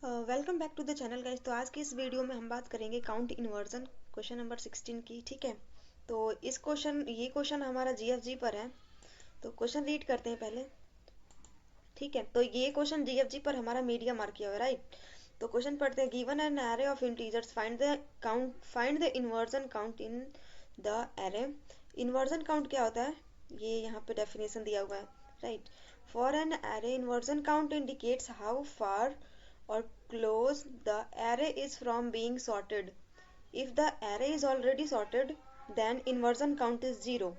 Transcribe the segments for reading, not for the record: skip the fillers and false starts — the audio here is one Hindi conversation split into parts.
Welcome back to the channel guys. तो आज की इस वीडियो में हम बात करेंगे काउंट इन्वर्जन क्वेश्चन नंबर 16 की। ठीक है, तो ये क्वेश्चन हमारा जीएफजी पर है। तो क्वेश्चन रीड करते हैं पहले। ठीक है, तो ये क्वेश्चन जीएफजी पर हमारा मीडिया मार्क किया हुआ है, राइट। तो क्वेश्चन पढ़ते हैं। Given an array of integers, find the inversion count in the array. Inversion count क्या होता है, ये यहाँ पे डेफिनेशन दिया हुआ है, right. For an array, inversion count indicates how far or close the array is from being sorted. If the array is already sorted, then inversion count is 0.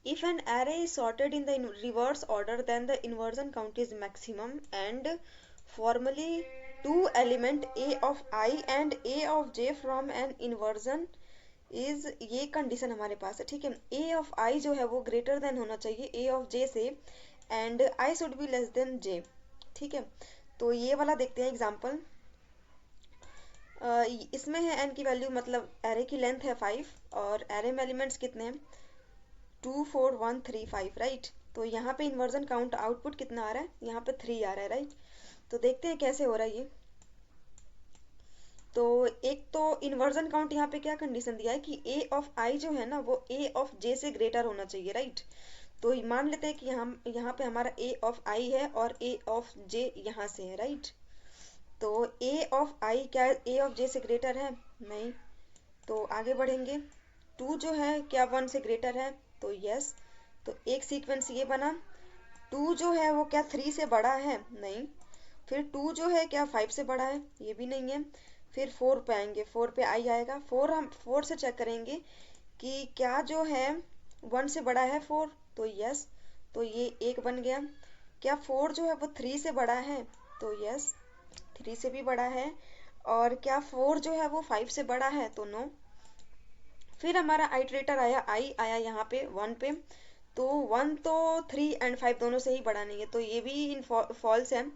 If an array is sorted in the reverse order, then the inversion count is maximum. And formally, two element a of I and a of j from an inversion is, ये कंडीशन हमारे पास है। ठीक है, a of I जो है वो ग्रेटर देन होना चाहिए a of j से, and I should be less than j। ठीक है, तो ये वाला देखते हैं एग्जाम्पल। इसमें है n की वैल्यू, मतलब एरे की लेंथ है 5 और एरे में एलिमेंट्स कितने हैं 2 4 1 3 5, राइट। तो यहाँ पे इन्वर्जन काउंट आउटपुट कितना आ रहा है, यहाँ पे 3 आ रहा है, राइट। तो देखते हैं कैसे हो रहा है ये। तो एक तो इन्वर्जन काउंट यहाँ पे क्या कंडीशन दिया है कि a ऑफ i जो है ना वो a ऑफ j से ग्रेटर होना चाहिए, राइट। तो मान लेते हैं कि यहाँ पे हमारा a ऑफ i है और a ऑफ j यहाँ से है, राइट। तो a ऑफ i क्या a ऑफ j से ग्रेटर है, नहीं। तो आगे बढ़ेंगे। 2 जो है क्या 1 से ग्रेटर है, तो यस। तो एक सीक्वेंस ये बना। 2 जो है वो क्या 3 से बड़ा है, नहीं। फिर 2 जो है क्या 5 से बड़ा है, ये भी नहीं है। फिर 4 पे आएंगे, 4 पे i आएगा। 4 हम 4 से चेक करेंगे कि क्या जो है 1 से बड़ा है 4, तो यस। तो ये एक बन गया। क्या 4 जो है वो 3 से बड़ा है, तो यस 3 से भी बड़ा है। और क्या 4 जो है वो 5 से बड़ा है, तो नो। फिर हमारा आइटरेटर आया, i आया यहाँ पे 1 पे। तो 1 तो 3 एंड 5 दोनों से ही बड़ा नहीं है, तो ये भी फॉल्स है।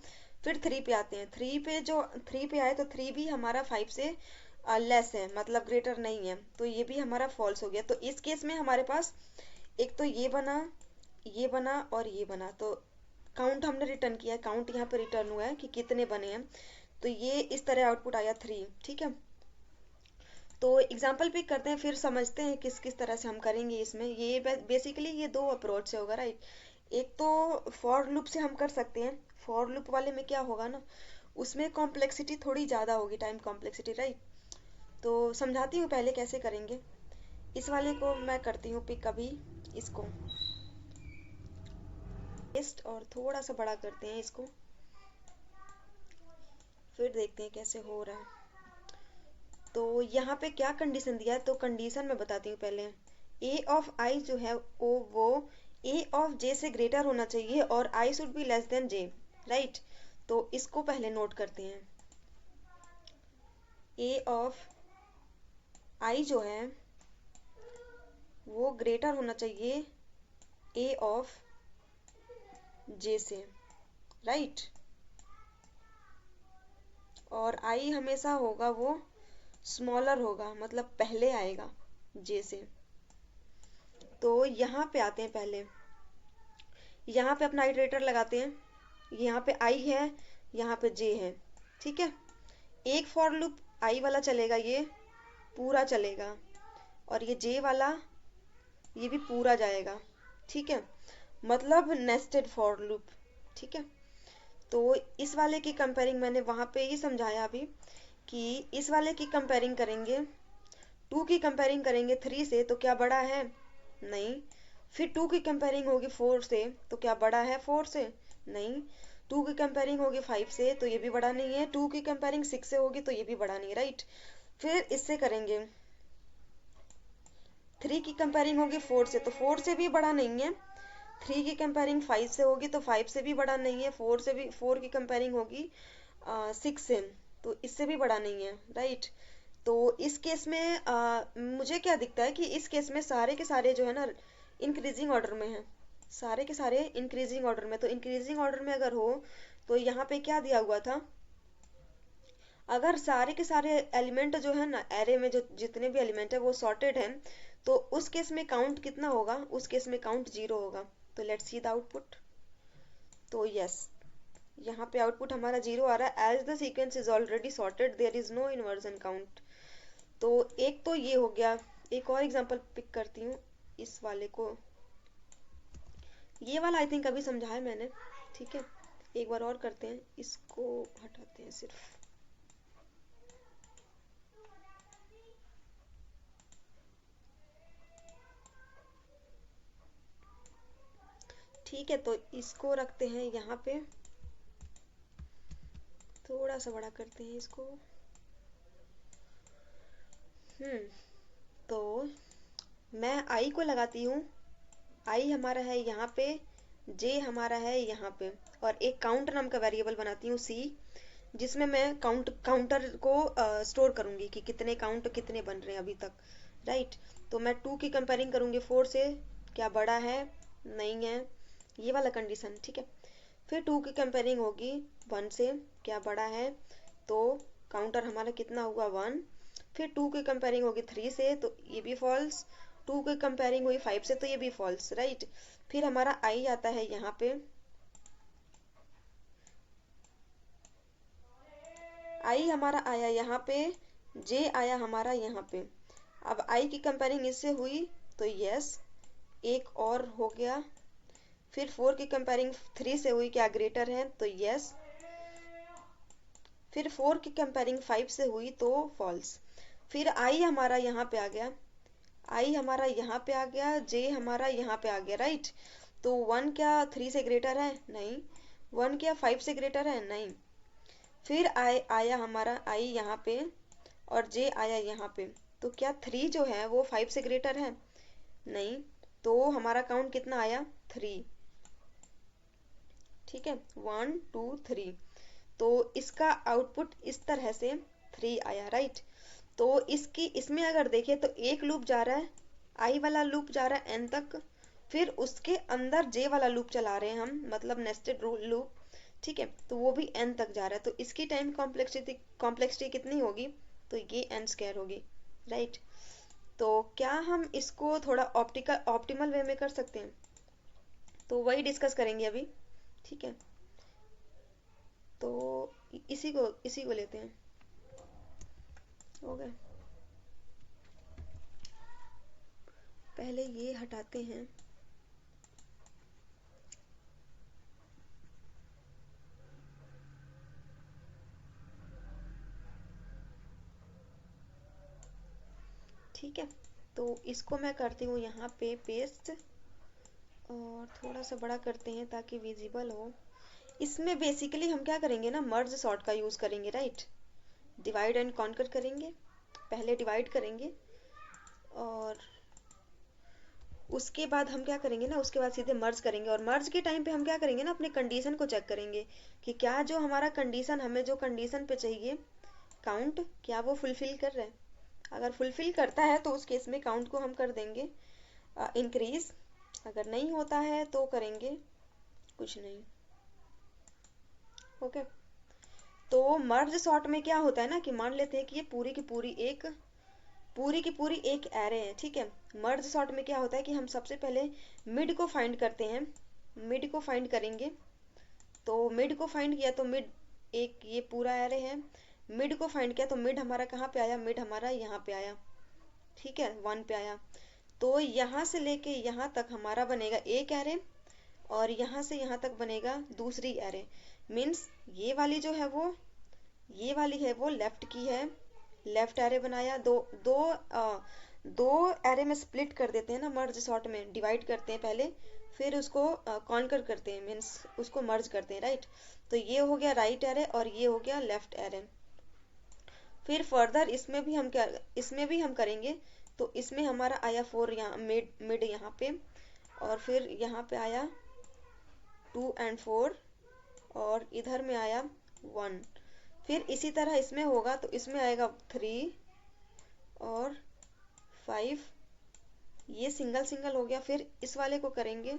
फिर 3 पे आते हैं। 3 पे आए तो 3 भी हमारा 5 से लेस है, मतलब ग्रेटर नहीं है, तो ये भी हमारा फॉल्स हो गया। तो इस केस में हमारे पास एक तो ये बना और ये बना। तो काउंट हमने रिटर्न किया है, काउंट यहाँ पे रिटर्न हुआ है कि कितने बने हैं। तो ये इस तरह आउटपुट आया 3। ठीक है, तो एग्जाम्पल पिक करते हैं, फिर समझते हैं किस किस तरह से हम करेंगे इसमें। ये बेसिकली ये दो अप्रोच से होगा, राइट। एक तो फॉर लूप से हम कर सकते हैं। फॉर लूप वाले में क्या होगा ना, उसमें कॉम्प्लेक्सिटी थोड़ी ज़्यादा होगी, टाइम कॉम्प्लेक्सिटी, राइट। तो समझाती हूँ पहले कैसे करेंगे। इस वाले को मैं करती हूँ पिक अभी, इसको और थोड़ा सा बड़ा करते हैं इसको, फिर देखते हैं कैसे हो रहा है। तो यहाँ पे क्या कंडीशन दिया है, तो कंडीशन मैं बताती हूँ पहले। a ऑफ i जो है वो a ऑफ j से ग्रेटर होना चाहिए और i should be less than j, right. तो इसको पहले नोट करते हैं। a ऑफ i जो है वो ग्रेटर होना चाहिए a ऑफ j से, राइट। और i हमेशा होगा वो स्मॉलर होगा, मतलब पहले आएगा j से। तो यहाँ पे आते हैं पहले, यहाँ पे अपना इटरेटर लगाते हैं। यहाँ पे i है, यहाँ पे j है, ठीक है। एक फॉर लूप i वाला चलेगा, ये पूरा चलेगा, और ये j वाला ये भी पूरा जाएगा, ठीक है। मतलब नेस्टेड फॉर लूप, ठीक है। तो इस वाले की कंपेयरिंग मैंने वहाँ पे ही समझाया अभी कि इस वाले की कंपेयरिंग करेंगे, 2 की कंपेयरिंग करेंगे 3 से, तो क्या बड़ा है, नहीं। फिर 2 की कंपेयरिंग होगी 4 से, तो क्या बड़ा है 4 से, नहीं। 2 की कंपेयरिंग होगी 5 से, तो ये भी बड़ा नहीं है। 2 की कंपेयरिंग 6 से होगी, तो ये भी बड़ा नहीं है, राइट। फिर इससे करेंगे 3 की कंपेयरिंग होगी 4 से, तो 4 से भी बड़ा नहीं है। 3 की कंपेयरिंग 5 से होगी, तो 5 से भी बड़ा नहीं है। 4 की कंपेयरिंग होगी 6 से, तो इससे भी बड़ा नहीं है, राइट। तो इस केस में मुझे क्या दिखता है कि इस केस में सारे के सारे जो है ना इंक्रीजिंग ऑर्डर में है, सारे के सारे इंक्रीजिंग ऑर्डर में। तो इंक्रीजिंग ऑर्डर में अगर हो तो यहाँ पे क्या दिया हुआ था, अगर सारे के सारे एलिमेंट जो है ना एरे में, जो जितने भी एलिमेंट है वो सॉर्टेड हैं, तो उस केस में काउंट कितना होगा, उस केस में काउंट 0 होगा। तो लेट्स सी द आउटपुट। तो यस, यहाँ पे आउटपुट हमारा 0 आ रहा है, as the sequence is already sorted there is no inversion count. तो एक तो ये हो गया। एक और एग्जांपल पिक करती हूँ इस वाले को। ये वाला आई थिंक अभी समझा है मैंने, ठीक है। एक बार और करते हैं, इसको हटाते हैं सिर्फ। ठीक है, तो इसको रखते हैं यहाँ पे, थोड़ा सा बड़ा करते हैं इसको। तो मैं आई को लगाती हूँ, आई हमारा है यहाँ पे, जे हमारा है यहाँ पे, और एक काउंट नाम का वेरिएबल बनाती हूँ सी, जिसमें मैं काउंटर को स्टोर करूँगी कि कितने काउंट कितने बन रहे हैं अभी तक, राइट। तो मैं 2 की कंपेयरिंग करूँगी 4 से, क्या बड़ा है, नहीं है, ये वाला कंडीशन, ठीक है। फिर 2 की कंपेयरिंग होगी 1 से, क्या बड़ा है, तो काउंटर हमारा कितना हुआ 1। फिर 2 की कंपेयरिंग होगी 3 से, तो ये भी फॉल्स। 2 की कंपेयरिंग हुई 5 से, तो ये भी फॉल्स, राइट। फिर हमारा आई आता है यहाँ पे, आई हमारा आया यहाँ पे, जे आया हमारा यहाँ पे। अब आई की कंपेयरिंग इससे हुई तो यस, एक और हो गया। फिर 4 की कंपेयरिंग 3 से हुई, क्या ग्रेटर है, तो यस। फिर 4 की कंपेयरिंग 5 से हुई तो फॉल्स। फिर आई हमारा यहाँ पे आ गया, आई हमारा यहाँ पे आ गया, जे हमारा यहाँ पे आ गया, राइट। तो 1 क्या 3 से ग्रेटर है, नहीं। 1 क्या 5 से ग्रेटर है, नहीं। फिर आया हमारा आई यहाँ पे, और जे आया यहाँ पे, तो क्या 3 जो है वो 5 से ग्रेटर है, नहीं। तो हमारा काउंट कितना आया, 3, ठीक है, 1 2 3। तो इसका आउटपुट इस तरह से 3 आया, राइट। तो इसमें अगर देखें तो एक लूप जा रहा है, आई वाला लूप जा रहा है एन तक, फिर उसके अंदर जे वाला लूप चला रहे हैं हम, मतलब नेस्टेड लूप, ठीक है। तो वो भी एन तक जा रहा है, तो इसकी टाइम कॉम्प्लेक्सिटी कितनी होगी, तो ये एन स्क्वायर होगी, राइट। तो क्या हम इसको थोड़ा ऑप्टिमल वे में कर सकते हैं, तो वही डिस्कस करेंगे अभी, ठीक है। तो इसी को लेते हैं, हो गया। पहले ये हटाते हैं, ठीक है। तो इसको मैं करती हूँ यहाँ पे पेस्ट, और थोड़ा सा बड़ा करते हैं ताकि विजिबल हो। इसमें बेसिकली हम क्या करेंगे ना, मर्ज सॉर्ट का यूज़ करेंगे, राइट। डिवाइड एंड कॉन्कर करेंगे, पहले डिवाइड करेंगे, और उसके बाद हम क्या करेंगे ना, उसके बाद सीधे मर्ज करेंगे। और मर्ज के टाइम पे हम क्या करेंगे ना, अपने कंडीशन को चेक करेंगे कि क्या जो हमारा कंडीशन, हमें जो कंडीशन पे चाहिए काउंट, क्या वो फुलफिल कर रहा है। अगर फुलफिल करता है तो उस केस में काउंट को हम कर देंगे इंक्रीज, अगर नहीं होता है तो करेंगे कुछ नहीं, ओके। तो मर्ज सॉर्ट में क्या होता है ना, कि मान लेते हैं कि ये पूरी की पूरी एक एरे है, ठीक है। मर्ज सॉर्ट में क्या होता है कि हम सबसे पहले मिड को फाइंड करते हैं, मिड को फाइंड करेंगे। तो मिड को फाइंड किया तो मिड, एक ये पूरा एरे है, मिड को फाइंड किया तो मिड हमारा कहाँ पे आया, मिड हमारा यहाँ पे आया, ठीक है, 1 पे आया। तो यहाँ से लेके यहाँ तक हमारा बनेगा एक एरे, और यहाँ से यहाँ तक बनेगा दूसरी एरे। मीन्स ये वाली जो है वो, ये वाली है वो लेफ्ट की है, लेफ्ट एरे बनाया। दो एरे में स्प्लिट कर देते हैं ना, मर्ज सॉर्ट में डिवाइड करते हैं पहले, फिर उसको कॉन्कर करते हैं, मीन्स उसको मर्ज करते हैं, राइट। तो ये हो गया राइट एरे, और ये हो गया लेफ्ट एरे। फिर फर्दर इसमें भी हम करेंगे। तो इसमें हमारा आया 4 यहाँ, मिड यहाँ पे, और फिर यहाँ पे आया 2 and 4, और इधर में आया 1। फिर इसी तरह इसमें होगा, तो इसमें आएगा 3 और 5, ये सिंगल सिंगल हो गया। फिर इस वाले को करेंगे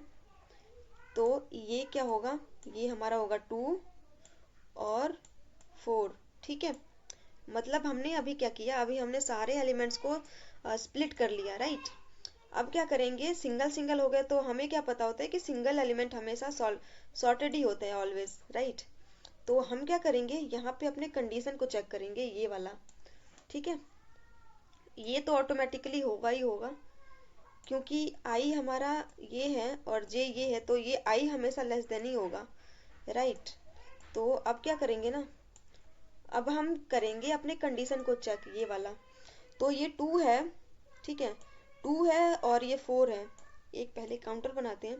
तो ये क्या होगा, ये हमारा होगा 2 और 4, ठीक है। मतलब हमने अभी क्या किया, अभी हमने सारे एलिमेंट्स को स्प्लिट कर लिया, राइट। अब क्या करेंगे, सिंगल सिंगल हो गए तो हमें क्या पता होता है कि सिंगल एलिमेंट हमेशा सॉर्टेड ही होता है ऑलवेज, राइट। तो हम क्या करेंगे, यहाँ पे अपने कंडीशन को चेक करेंगे, ये वाला। ठीक है, ये तो ऑटोमेटिकली होगा ही होगा, क्योंकि आई हमारा ये है और जे ये है, तो ये आई हमेशा लेस देन ही होगा, राइट। तो अब क्या करेंगे ना, अब हम करेंगे अपने कंडीशन को चेक, ये वाला। तो ये 2 है, ठीक है, 2 है और ये 4 है। एक पहले काउंटर बनाते हैं।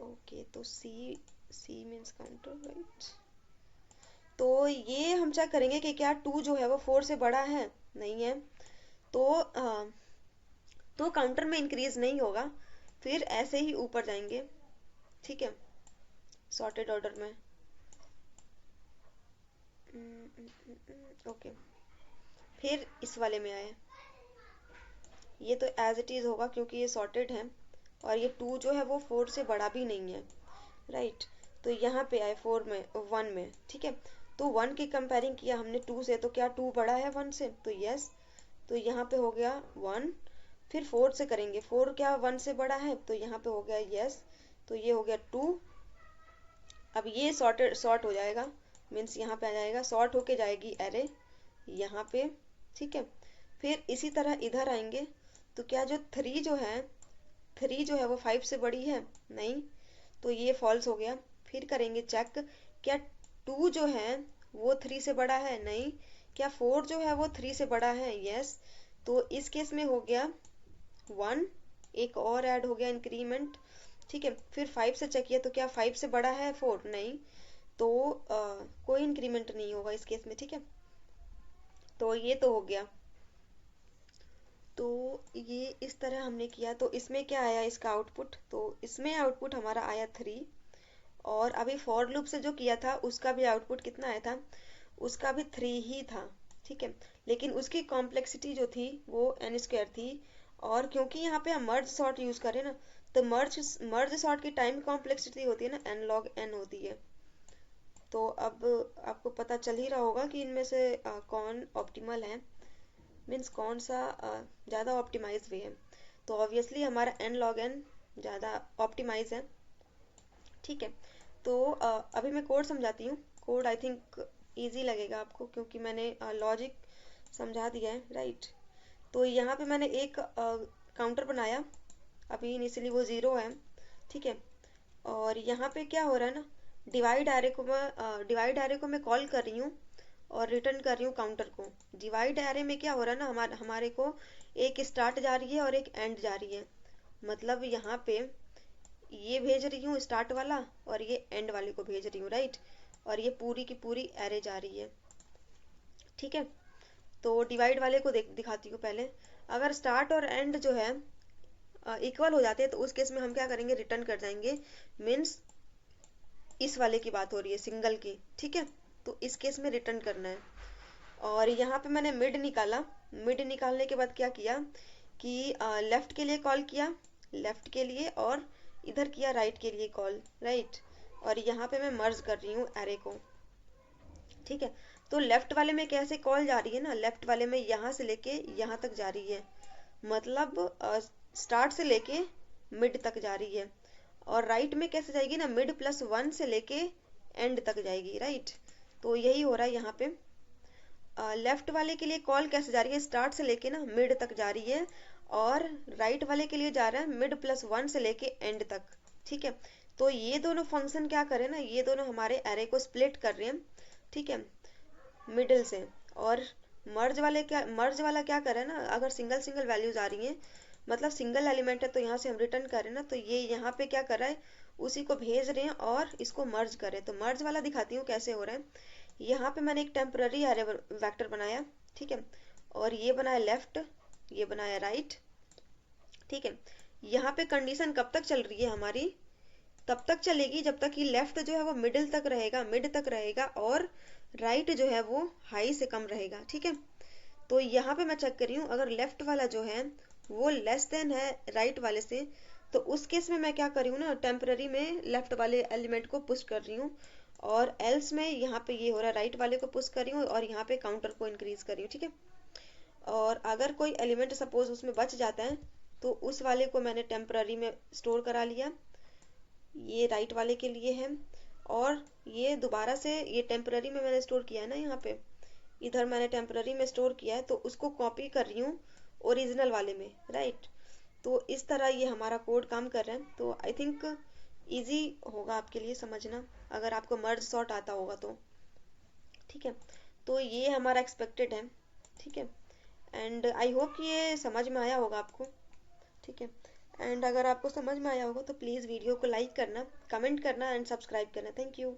ओके, तो सी मीन्स काउंटर, राइट। तो ये हम चेक करेंगे कि क्या 2 जो है वो 4 से बड़ा है, नहीं है। तो काउंटर में इंक्रीज नहीं होगा, फिर ऐसे ही ऊपर जाएंगे, ठीक है, सॉर्टेड ऑर्डर में। ओके, फिर इस वाले में आए, ये तो एज इट इज होगा क्योंकि ये सॉर्टेड है, और ये 2 जो है वो 4 से बड़ा भी नहीं है, राइट। तो यहाँ पे आए 4 में 1 में, ठीक है। तो 1 की कंपेयरिंग किया हमने 2 से, तो क्या 2 बड़ा है 1 से, तो यस। तो यहाँ पे हो गया 1, फिर 4 से करेंगे, 4 क्या 1 से बड़ा है, तो यहाँ पे हो गया यस। तो ये हो गया 2। अब ये सॉर्ट हो जाएगा, मीन्स यहाँ पे आ जाएगा, सॉर्ट होके जाएगी एरे यहाँ पे, ठीक है। फिर इसी तरह इधर आएंगे, तो क्या जो 3 जो है वो 5 से बड़ी है, नहीं, तो ये फॉल्स हो गया। फिर करेंगे चेक, क्या 2 जो है वो 3 से बड़ा है, नहीं। क्या 4 जो है वो 3 से बड़ा है, यस। तो इस केस में हो गया 1, एक और ऐड हो गया इंक्रीमेंट, ठीक है। फिर 5 से चेक किया, तो क्या 5 से बड़ा है 4, नहीं। तो कोई इंक्रीमेंट नहीं होगा इस केस में, ठीक है। तो ये तो हो गया। तो ये इस तरह हमने किया, तो इसमें क्या आया इसका आउटपुट, तो इसमें आउटपुट हमारा आया 3। और अभी फॉर लूप से जो किया था उसका भी आउटपुट कितना आया था, उसका भी 3 ही था, ठीक है। लेकिन उसकी कॉम्प्लेक्सिटी जो थी वो n² थी, और क्योंकि यहाँ पे हम मर्ज सॉर्ट यूज करें ना, तो मर्ज सॉर्ट की टाइम कॉम्प्लेक्सिटी होती है ना, n log n होती है। तो अब आपको पता चल ही रहा होगा कि इनमें से कौन ऑप्टिमल है, मीन्स कौन सा ज़्यादा ऑप्टिमाइज वे है। तो ऑब्वियसली हमारा n log n ज़्यादा ऑप्टिमाइज है, ठीक है। तो अभी मैं कोड समझाती हूँ। कोड आई थिंक इजी लगेगा आपको, क्योंकि मैंने लॉजिक समझा दिया है, राइट। तो यहाँ पे मैंने एक काउंटर बनाया, अभी इनिशियली वो 0 है, ठीक है। और यहाँ पे क्या हो रहा है ना, डिवाइड एरे को मैं कॉल कर रही हूँ और रिटर्न कर रही हूँ काउंटर को। डिवाइड एरे में क्या हो रहा है ना, हमारे को एक स्टार्ट जा रही है और एक एंड जा रही है। मतलब यहाँ पे ये भेज रही हूँ स्टार्ट वाला और ये एंड वाले को भेज रही हूँ, राइट। और ये पूरी की पूरी एरे जा रही है, ठीक है। तो डिवाइड वाले को दिखाती हूँ पहले। अगर स्टार्ट और एंड जो है इक्वल हो जाते हैं, तो उस केस में हम क्या करेंगे, रिटर्न कर जाएंगे। मीन्स इस वाले की बात हो रही है, सिंगल की, ठीक है। तो इस केस में रिटर्न करना है। और यहाँ पे मैंने मिड निकाला। मिड निकालने के बाद क्या किया कि लेफ्ट के लिए कॉल किया, लेफ्ट के लिए, और इधर किया राइट के लिए कॉल, राइट। और यहाँ पे मैं मर्ज कर रही हूँ एरे को, ठीक है। तो लेफ्ट वाले में कैसे कॉल जा रही है ना, लेफ्ट वाले में यहाँ से लेके यहाँ तक जा रही है, मतलब स्टार्ट से लेके मिड तक जा रही है। और राइट में कैसे जाएगी ना, मिड प्लस 1 से लेके एंड तक जाएगी, राइट। तो यही हो रहा है यहाँ पे। लेफ्ट वाले के लिए कॉल कैसे जा रही है, स्टार्ट से लेके ना मिड तक जा रही है, और राइट वाले के लिए जा रहा है मिड प्लस 1 से लेके एंड तक, ठीक है। तो ये दोनों फंक्शन क्या करें ना, ये दोनों हमारे एरे को स्प्लिट कर रहे हैं, ठीक है, मिडिल से। और मर्ज वाला क्या कर रहा है ना, अगर सिंगल सिंगल वैल्यूज आ रही हैं, मतलब सिंगल एलिमेंट है, तो यहाँ से हम रिटर्न कर रहे हैं ना, तो ये यहाँ पे क्या कर रहा है, उसी को भेज रहे हैं और इसको मर्ज कर रहे हैं। तो मर्ज वाला दिखाती हूँ कैसे हो रहा है। यहाँ पे मैंने एक टेम्पररी एरे वेक्टर बनाया, ठीक है, और ये बनाया लेफ्ट, ये बनाया राइट, ठीक है। यहाँ पे कंडीशन कब तक चल रही है हमारी, तब तक चलेगी जब तक कि लेफ्ट जो है वो मिडिल तक रहेगा, मिड तक रहेगा, और राइट जो है वो हाई से कम रहेगा, ठीक है। तो यहाँ पे मैं चेक कर रही हूँ, अगर लेफ्ट वाला जो है वो लेस देन है राइट वाले से, तो उस केस में मैं क्या कर रही हूँ ना, टेम्पररी में लेफ्ट वाले एलिमेंट को पुश कर रही हूँ, और एल्स में यहाँ पे ये हो रहा है राइट वाले को पुश कर रही हूँ, और यहाँ पे काउंटर को इंक्रीज कर रही हूँ, ठीक है। और अगर कोई एलिमेंट सपोज उसमें बच जाता है, तो उस वाले को मैंने टेम्पररी में स्टोर करा लिया, ये राइट वाले के लिए है। और ये दोबारा से ये टेम्पररी में मैंने स्टोर किया है ना, यहाँ पे इधर मैंने टेम्पररी में स्टोर किया है, तो उसको कॉपी कर रही हूँ ओरिजिनल वाले में, राइट। तो इस तरह ये हमारा कोड काम कर रहा है। तो आई थिंक इजी होगा आपके लिए समझना, अगर आपको मर्ज सॉर्ट आता होगा तो। ठीक है, तो ये हमारा एक्सपेक्टेड है। ठीक है, एंड आई होप कि ये समझ में आया होगा आपको। ठीक है, एंड अगर आपको समझ में आया होगा तो प्लीज़ वीडियो को लाइक करना, कमेंट करना एंड सब्सक्राइब करना। Thank you.